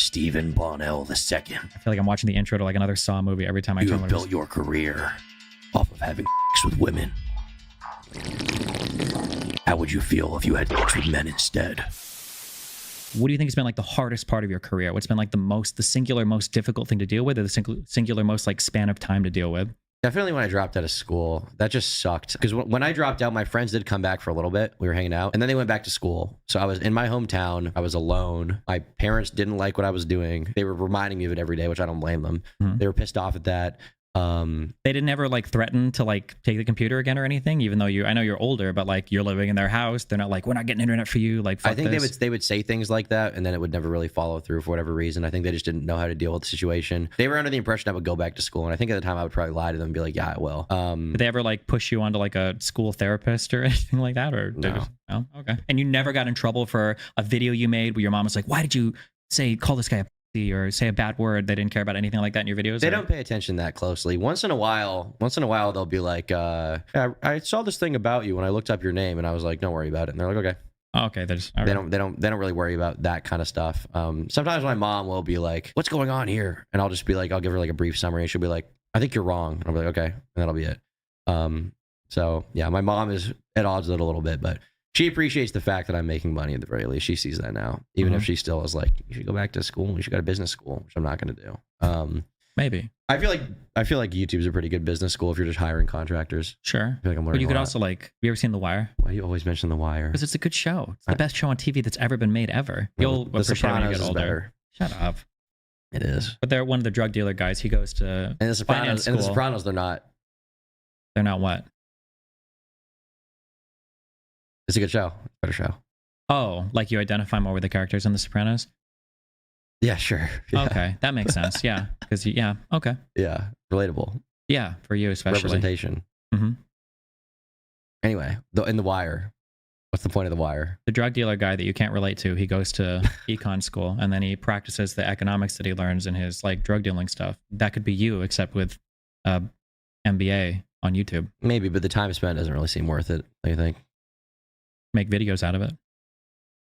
Stephen Bonnell II. I feel like I'm watching the intro to like another Saw movie every time I You turn have built your career off of having sex with women. How would you feel if you had sex with men instead? What do you think has been like the hardest part of your career? What's been like the singular most difficult thing to deal with, or the singular most like span of time to deal with? Definitely when I dropped out of school. That just sucked. Because when I dropped out, my friends did come back for a little bit. We were hanging out. And then they went back to school. So I was in my hometown. I was alone. My parents didn't like what I was doing. They were reminding me of it every day, which I don't blame them. Mm-hmm. They were pissed off at that. They didn't ever like threaten to like take the computer again or anything, even though I know you're older, but like you're living in their house. They're not like, we're not getting internet for you. Like, fuck I think this. they would say things like that, and then it would never really follow through for whatever reason. I think they just didn't know how to deal with the situation. They were under the impression I would go back to school, and I think at the time I would probably lie to them and be like, yeah, I will. Did they ever like push you onto like a school therapist or anything like that? Or No. No? Okay. And you never got in trouble for a video you made where your mom was like, why did you call this guy a pussy or say a bad word? They didn't care about anything like that in your videos? They don't pay attention that closely. Once in a while, they'll be like, I saw this thing about you when I looked up your name, and I was like, don't worry about it. And they're like, okay. Oh, okay. They don't really worry about that kind of stuff. Sometimes my mom will be like, what's going on here? And I'll just be like, I'll give her like a brief summary, and she'll be like, I think you're wrong. And I'll be like, okay. And that'll be it. So yeah, my mom is at odds with it a little bit, but she appreciates the fact that I'm making money at the very least. She sees that now, even if she still is like, you should go back to school. You should go to business school, which I'm not going to do. Maybe. I feel like YouTube's a pretty good business school if you're just hiring contractors. Sure. I feel like I'm learning But you could a lot. also like, have you ever seen The Wire? Why do you always mention The Wire? Because it's a good show. It's the best show on TV that's ever been made ever. You'll The appreciate it when you Sopranos get is older. better. Shut up. It is. But they're one of the drug dealer guys. He goes to And the finance school. Sopranos, they're not. They're not what? It's a good show. Better show. Oh, like you identify more with the characters in The Sopranos? Yeah, sure. Yeah. Okay, that makes sense. Yeah, because okay. Yeah, relatable. Yeah, for you especially. Representation. Mm-hmm. Anyway, in The Wire, what's the point of The Wire? The drug dealer guy that you can't relate to, he goes to econ school and then he practices the economics that he learns in his like drug dealing stuff. That could be you, except with MBA on YouTube. Maybe, but the time spent doesn't really seem worth it. What do you think? Make videos out of it.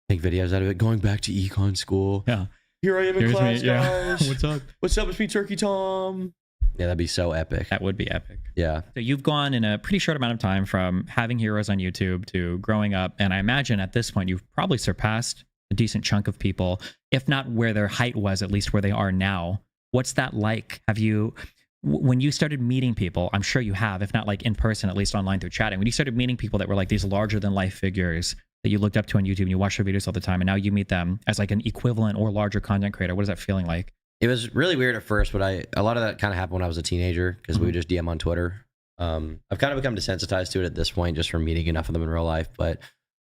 Make videos out of it. Going back to econ school. Yeah. Here I am in class, guys. What's up? What's up? It's me, Turkey Tom. Yeah, that'd be so epic. That would be epic. Yeah. So you've gone in a pretty short amount of time from having heroes on YouTube to growing up. And I imagine at this point, you've probably surpassed a decent chunk of people, if not where their height was, at least where they are now. What's that like? Have you, when you started meeting people, I'm sure you have, if not like in person, at least online through chatting, when you started meeting people that were like these larger than life figures that you looked up to on YouTube and you watched their videos all the time, and now you meet them as like an equivalent or larger content creator, what is that feeling like? It was really weird at first, but a lot of that kind of happened when I was a teenager because we would just DM on Twitter. I've kind of become desensitized to it at this point just from meeting enough of them in real life. But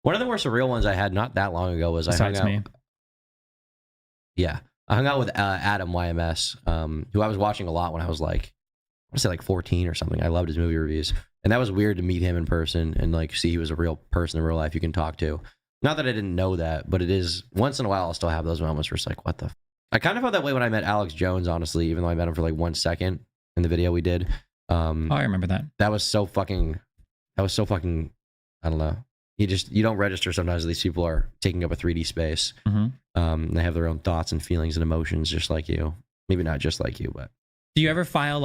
one of the more surreal ones I had not that long ago was Besides me. Yeah, I hung out with Adam YMS, who I was watching a lot when I was like, I want to say like 14 or something. I loved his movie reviews, and that was weird to meet him in person and like see he was a real person in real life you can talk to. Not that I didn't know that, but it is once in a while I'll still have those moments where it's like, what the. I kind of felt that way when I met Alex Jones, honestly, even though I met him for like 1 second in the video we did. Oh, I remember that. That was so fucking, I don't know. You don't register sometimes that these people are taking up a 3D space. Mm-hmm. They have their own thoughts and feelings and emotions just like you. Maybe not just like you, but. Do you ever file,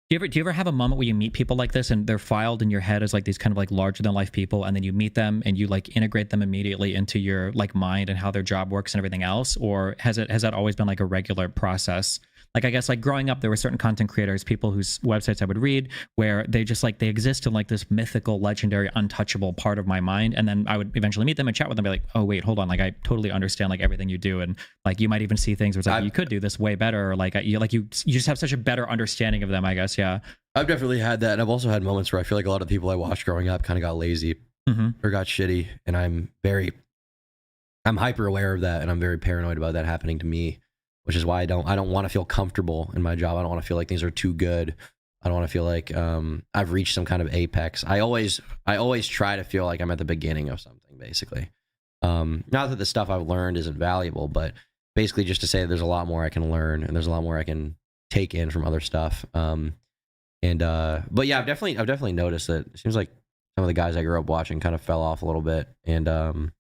do you ever have a moment where you meet people like this and they're filed in your head as like these kind of like larger than life people, and then you meet them and you like integrate them immediately into your like mind and how their job works and everything else? Or has that always been like a regular process? Like, I guess like growing up, there were certain content creators, people whose websites I would read, where they just like, they exist in like this mythical, legendary, untouchable part of my mind. And then I would eventually meet them and chat with them and be like, oh wait, hold on. Like, I totally understand like everything you do. And like, you might even see things where it's like, you could do this way better. Or like, you just have such a better understanding of them, I guess. Yeah. I've definitely had that. And I've also had moments where I feel like a lot of the people I watched growing up kind of got lazy or got shitty. And I'm hyper aware of that. And I'm very paranoid about that happening to me, which is why I don't want to feel comfortable in my job. I don't want to feel like things are too good. I don't want to feel like I've reached some kind of apex. I always try to feel like I'm at the beginning of something, basically. Not that the stuff I've learned isn't valuable, but basically just to say that there's a lot more I can learn and there's a lot more I can take in from other stuff. But yeah, I've definitely noticed that it seems like some of the guys I grew up watching kind of fell off a little bit. And I've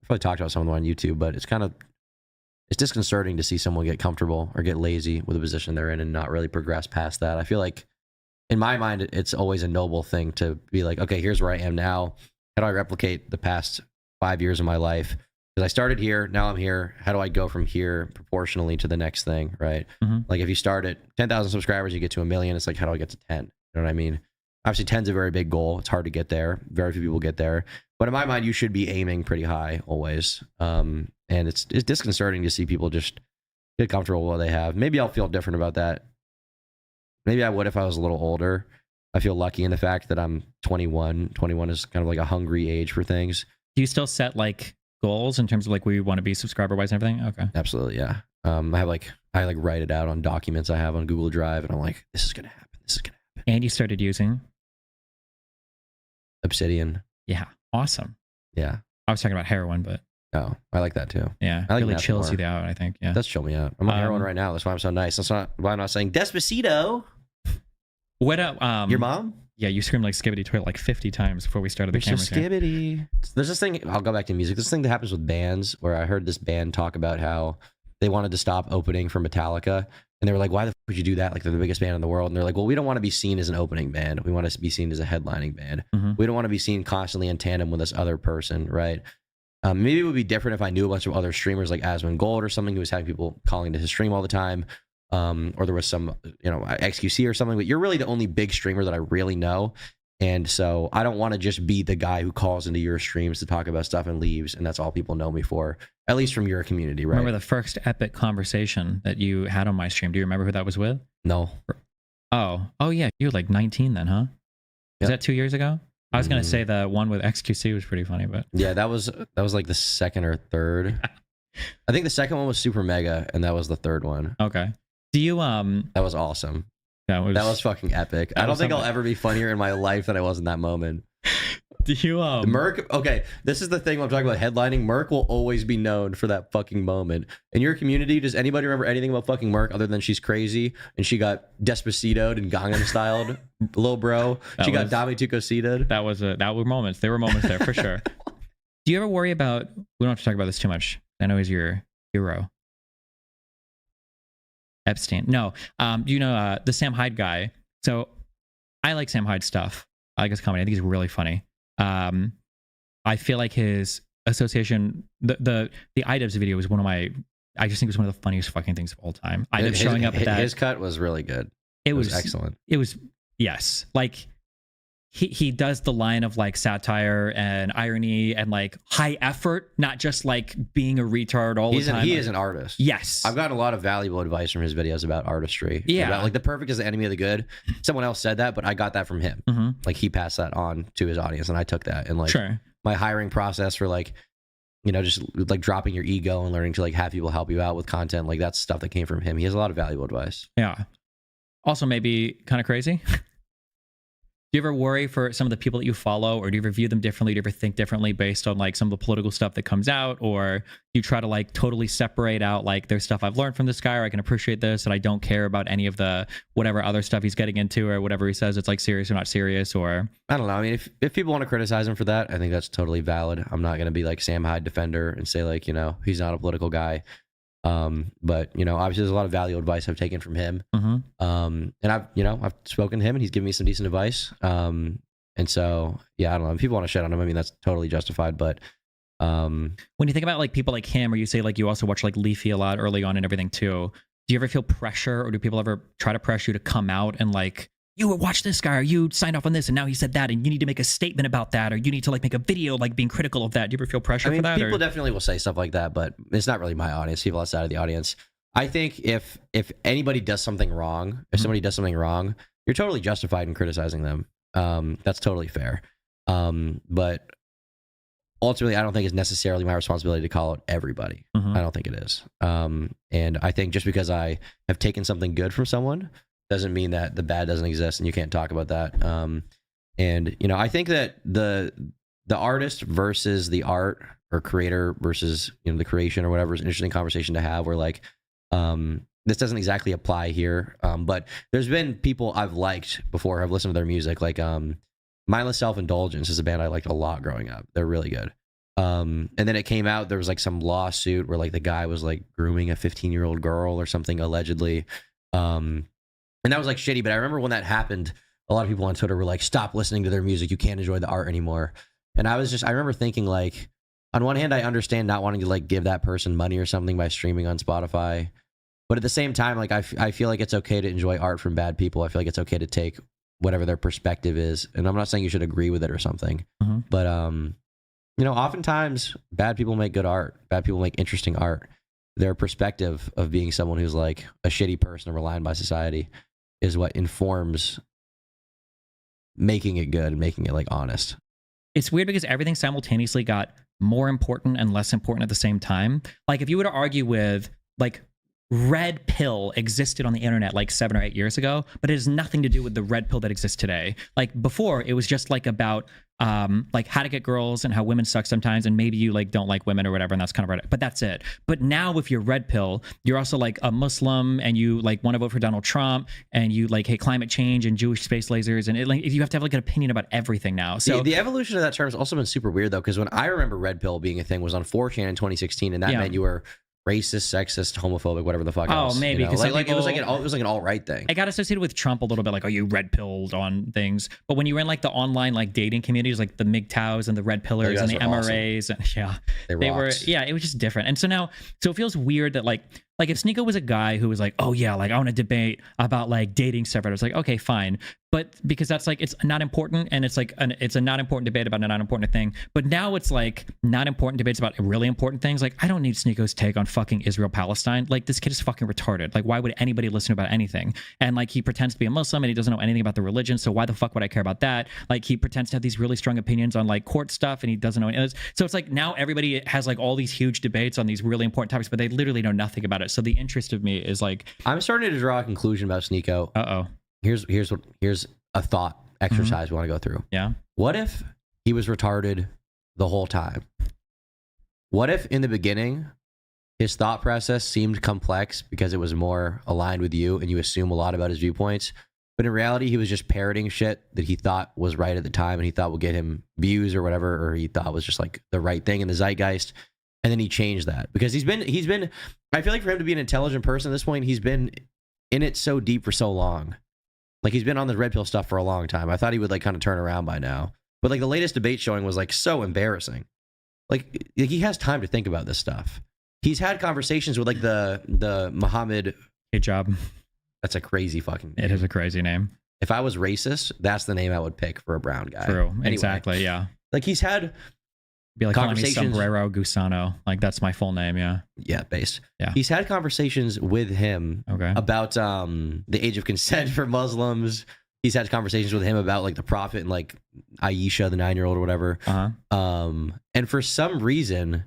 probably talked about some of them on YouTube, but it's kind of it's disconcerting to see someone get comfortable or get lazy with the position they're in and not really progress past that. I feel like in my mind, it's always a noble thing to be like, okay, here's where I am now. How do I replicate the past 5 years of my life? Because I started here, now I'm here. How do I go from here proportionally to the next thing, right? Like if you start at 10,000 subscribers, you get to 1 million. It's like, how do I get to 10? You know what I mean? Obviously, 10's a very big goal. It's hard to get there. Very few people get there. But in my mind, you should be aiming pretty high always. And it's disconcerting to see people just get comfortable with what they have. Maybe I'll feel different about that. Maybe I would if I was a little older. I feel lucky in the fact that I'm 21. 21 is kind of like a hungry age for things. Do you still set like goals in terms of like where you want to be subscriber wise and everything? Okay. Absolutely, yeah. I write it out on documents I have on Google Drive, and I'm like, this is gonna happen. This is gonna happen. And you started using Obsidian. Yeah, awesome. Yeah. I was talking about heroin, but oh, I like that too. Yeah, I like really that chills more. you out. I think. Yeah, It does chill me out. I'm on heroin right now. That's why I'm so nice. That's not why I'm not saying Despacito. What up? Your mom? Yeah, you screamed like Skibbity Toilet like 50 times before we started the camera. Skibbity. There's this thing. I'll go back to music. This thing that happens with bands where I heard this band talk about how they wanted to stop opening for Metallica, and they were like, "Why the fuck would you do that? Like they're the biggest band in the world." And they're like, "Well, we don't want to be seen as an opening band. We want to be seen as a headlining band. We don't want to be seen constantly in tandem with this other person, right?" Maybe it would be different if I knew a bunch of other streamers like Asmon Gold or something who was having people calling to his stream all the time. Or there was some, XQC or something, but you're really the only big streamer that I really know. And so I don't want to just be the guy who calls into your streams to talk about stuff and leaves. And that's all people know me for, at least from your community, right? Remember the first epic conversation that you had on my stream? Do you remember who that was with? No. Oh yeah. You were like 19 then, huh? Was that 2 years ago? I was going to say the one with XQC was pretty funny, but yeah, that was like the second or third. I think the second one was Super Mega, and that was the third one. Okay. Do you That was awesome. That was fucking epic. I don't think I'll ever be funnier in my life than I was in that moment. Do you Merc? Okay, this is the thing when I'm talking about headlining. Merc will always be known for that fucking moment. In your community, does anybody remember anything about fucking Merc other than she's crazy and she got Despacito'd and Gangnam styled, little bro? She got Dami Tucosi'd. That were moments. There were moments there for sure. Do you ever worry about? We don't have to talk about this too much. I know he's your hero. Epstein. No, the Sam Hyde guy. So I like Sam Hyde stuff. I like his comedy. I think he's really funny. I feel like his association, the iDubbbz video was one of my. I just think it was one of the funniest fucking things of all time. iDubbbz showing up at that. His cut was really good. It was excellent. It was yes, like. He does the line of like satire and irony and like high effort, not just like being a retard all the time. He is an artist. Yes. I've gotten a lot of valuable advice from his videos about artistry. Yeah. About, like the perfect is the enemy of the good. Someone else said that, but I got that from him. Like he passed that on to his audience and I took that. And like my hiring process for like, just like dropping your ego and learning to like have people help you out with content. Like that's stuff that came from him. He has a lot of valuable advice. Yeah. Also maybe kind of crazy. Do you ever worry for some of the people that you follow, or do you ever view them differently? Do you ever think differently based on like some of the political stuff that comes out, or you try to like totally separate out like there's stuff I've learned from this guy, or I can appreciate this, and I don't care about any of the whatever other stuff he's getting into, or whatever he says it's like serious or not serious, or I don't know. I mean, if people want to criticize him for that, I think that's totally valid. I'm not going to be like Sam Hyde defender and say like, he's not a political guy. But obviously there's a lot of valuable advice I've taken from him. And I've spoken to him and he's given me some decent advice. And so, yeah, I don't know. If people want to shit on him, I mean, that's totally justified. But when you think about like people like him, or you say like you also watch like Leafy a lot early on and everything too, do you ever feel pressure, or do people ever try to pressure you to come out and like, you watch this guy, or you signed off on this and now he said that and you need to make a statement about that, or you need to like make a video like being critical of that? Do you ever feel pressure for that? People definitely will say stuff like that, but it's not really my audience. People outside of the audience. I think if anybody does something wrong, if somebody does something wrong, you're totally justified in criticizing them. That's totally fair. But ultimately, I don't think it's necessarily my responsibility to call out everybody. I don't think it is. And I think just because I have taken something good from someone doesn't mean that the bad doesn't exist and you can't talk about that. And I think that the artist versus the art, or creator versus the creation or whatever, is an interesting conversation to have, where like this doesn't exactly apply here, but there's been people I've liked before, I've listened to their music, like Mindless Self-Indulgence is a band I liked a lot growing up. They're really good. And then it came out there was like some lawsuit where like the guy was like grooming a 15-year-old girl or something allegedly. And that was like shitty. But I remember when that happened, a lot of people on Twitter were like, "Stop listening to their music. You can't enjoy the art anymore." And I remember thinking like, on one hand, I understand not wanting to like give that person money or something by streaming on Spotify. But at the same time, like I feel like it's okay to enjoy art from bad people. I feel like it's okay to take whatever their perspective is. And I'm not saying you should agree with it or something. But you know, oftentimes bad people make good art. Bad people make interesting art. Their perspective of being someone who's like a shitty person or relying by society is what informs making it good and making it like honest. It's weird because everything simultaneously got more important and less important at the same time. Like if you were to argue with like red pill existed on the internet like 7 or 8 years ago, but it has nothing to do with the red pill that exists today. Like before, it was just like about like how to get girls and how women suck sometimes, and maybe you like don't like women or whatever, and that's kind of right. But that's it. But now with your red pill, you're also like a Muslim and you like want to vote for Donald Trump and you like hate climate change and Jewish space lasers, and it, like you have to have like an opinion about everything now. So the evolution of that term has also been super weird though, because when I remember red pill being a thing was on 4chan in 2016, and that meant you were racist, sexist, homophobic, whatever the fuck else. Oh, maybe because like it was like an alt-right thing. I got associated with Trump a little bit, like, are you red pilled on things? But when you were in like the online like dating communities, like the MGTOWs and the red pillars and the MRAs, awesome. And they were, it was just different. And so it feels weird that like if Sneeko was a guy who was like, oh yeah, like I want to debate about like dating stuff, I was like, okay, fine. But because that's like, it's not important, and it's like it's a not important debate about a not important thing. But now it's like not important debates about really important things. Like I don't need Sneeko's take on fucking Israel Palestine. Like this kid is fucking retarded. Like why would anybody listen about anything? And like he pretends to be a Muslim and he doesn't know anything about the religion. So why the fuck would I care about that? Like he pretends to have these really strong opinions on like court stuff and he doesn't know anything. So it's like now everybody has like all these huge debates on these really important topics, but they literally know nothing about it. So the interest of me is like, I'm starting to draw a conclusion about Sneeko. Here's a thought exercise we want to go through. Yeah. What if he was retarded the whole time? What if in the beginning his thought process seemed complex because it was more aligned with you and you assume a lot about his viewpoints, but in reality he was just parroting shit that he thought was right at the time and he thought would get him views or whatever, or he thought was just like the right thing in the zeitgeist, and then he changed that because he's been I feel like for him to be an intelligent person at this point, he's been in it so deep for so long. Like he's been on the red pill stuff for a long time. I thought he would like kind of turn around by now. But like the latest debate showing was like so embarrassing. Like he has time to think about this stuff. He's had conversations with like the Muhammad hijab. That's a crazy fucking name. It is a crazy name. If I was racist, that's the name I would pick for a brown guy. True. Anyway, exactly. Yeah. Like he's had be like conversations. Calling me Sombrero Gusano. Like that's my full name. Yeah. Yeah. Based. Yeah. He's had conversations with him about the age of consent for Muslims. He's had conversations with him about like the prophet and like Aisha, the 9-year-old or whatever. And for some reason,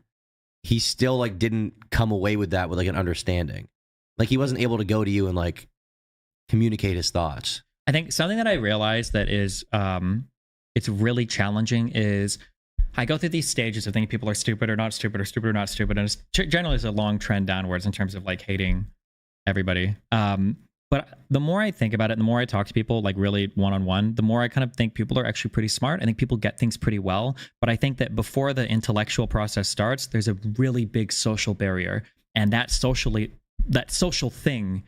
he still like didn't come away with that with like an understanding. Like he wasn't able to go to you and like communicate his thoughts. I think something that I realized that is it's really challenging is I go through these stages of thinking people are stupid or not stupid or stupid or not stupid, and it's generally is a long trend downwards in terms of like hating everybody. But the more I think about it, the more I talk to people like really one-on-one, the more I kind of think people are actually pretty smart. I think people get things pretty well. But I think that before the intellectual process starts, there's a really big social barrier. And that social thing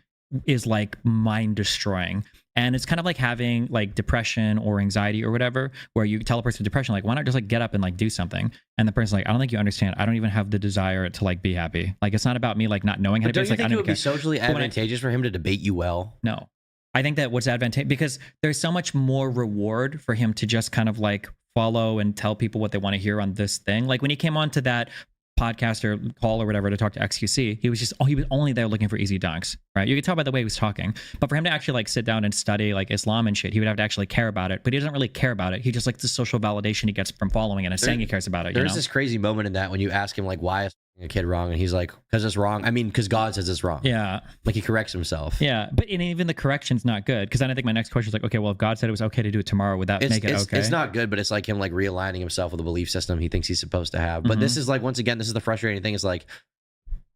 is like mind destroying. And it's kind of like having like depression or anxiety or whatever, where you tell a person with depression, like, why not just like get up and like do something? And the person's like, I don't think you understand. I don't even have the desire to like be happy. Like, it's not about me like not knowing how to be. Don't you think it would be socially advantageous for him to debate you well? No. I think that what's advantageous, because there's so much more reward for him to just kind of like follow and tell people what they want to hear on this thing. Like when he came on to that podcast or call or whatever to talk to XQC, he was only there looking for easy dunks, right? You could tell by the way he was talking. But for him to actually like sit down and study like Islam and shit, he would have to actually care about it. But he doesn't really care about it. He just like the social validation he gets from following it and saying he cares about it. There's this crazy moment in that when you ask him like, why is a kid wrong, and he's like, because it's wrong. I mean, because God says it's wrong. Yeah. Like he corrects himself. Yeah. But even the correction's not good, because then I think my next question is like, okay, well, if God said it was okay to do it tomorrow, would that make it okay? It's not good, but it's like him like realigning himself with a belief system he thinks he's supposed to have. But this is like, once again, this is the frustrating thing, is like,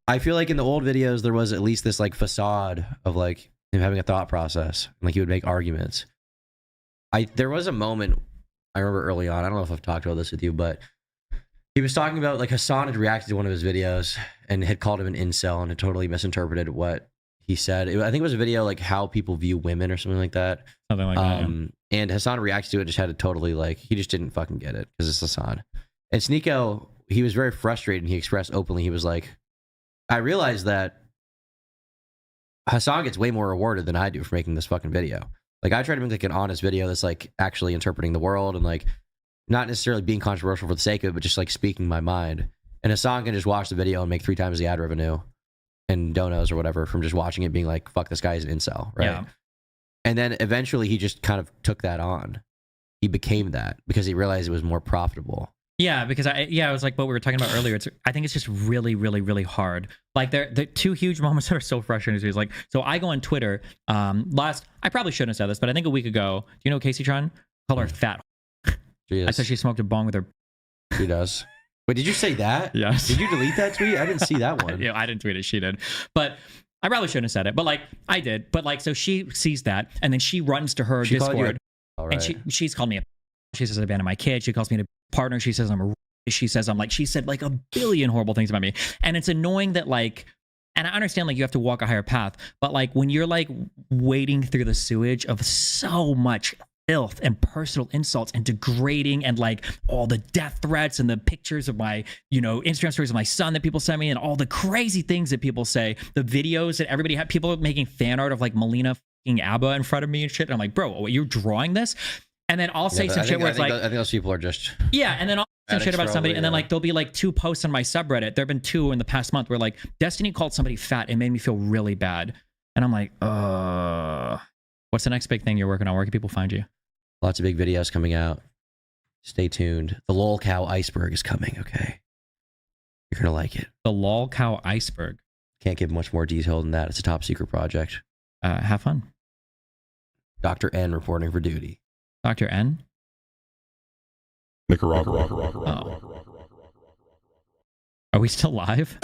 I feel like in the old videos there was at least this like facade of like him having a thought process, like he would make arguments. There was a moment I remember early on, I don't know if I've talked about this with you, but He was talking about like Hassan had reacted to one of his videos and had called him an incel and had totally misinterpreted what he said. I think it was a video like how people view women or something like that. Something like that. Yeah. And Hassan reacted to it, just had to totally like, he just didn't fucking get it because it's Hassan. And Sneeko, he was very frustrated and he expressed openly, he was like, I realized that Hassan gets way more rewarded than I do for making this fucking video. Like I try to make like an honest video that's like actually interpreting the world and like not necessarily being controversial for the sake of it, but just like speaking my mind. And Hassan can just watch the video and make 3 times the ad revenue and donos or whatever from just watching it being like, fuck, this guy is an incel, right? Yeah. And then eventually he just kind of took that on. He became that because he realized it was more profitable. Yeah, because it was like what we were talking about earlier. I think it's just really, really, really hard. Like the 2 huge moments that are so frustrating to me is like, so I go on Twitter. I probably shouldn't have said this, but I think a week ago, do you know Casey Tron? Call her fat. I said she smoked a bong with her. She does. Wait, did you say that? Yes. Did you delete that tweet? I didn't see that one. Yeah, I didn't tweet it. She did. But I probably shouldn't have said it. But like I did. But like, so she sees that and then she runs to her Discord and she's called me she says I abandoned my kid. She calls me a partner. She says she said like a billion horrible things about me. And it's annoying that like, and I understand like you have to walk a higher path, but like when you're like wading through the sewage of so much filth and personal insults and degrading and like all the death threats and the pictures of my, Instagram stories of my son that people send me and all the crazy things that people say, the videos that everybody had, people making fan art of like Melina fucking ABBA in front of me and shit. And I'm like, bro, you're drawing this? And then I'll say some shit where it's like, I think those people are just and then I'll say some shit about somebody, and then like there'll be like 2 posts on my subreddit. There've been 2 in the past month where like Destiny called somebody fat. It made me feel really bad, and I'm like, what's the next big thing you're working on? Where can people find you? Lots of big videos coming out. Stay tuned. The lol cow iceberg is coming. Okay, you're gonna like it. The lol cow iceberg. Can't give much more detail than that. It's a top secret project. Have fun. Dr. N reporting for duty. Dr. N? Nicaragua. Oh. Are we still live?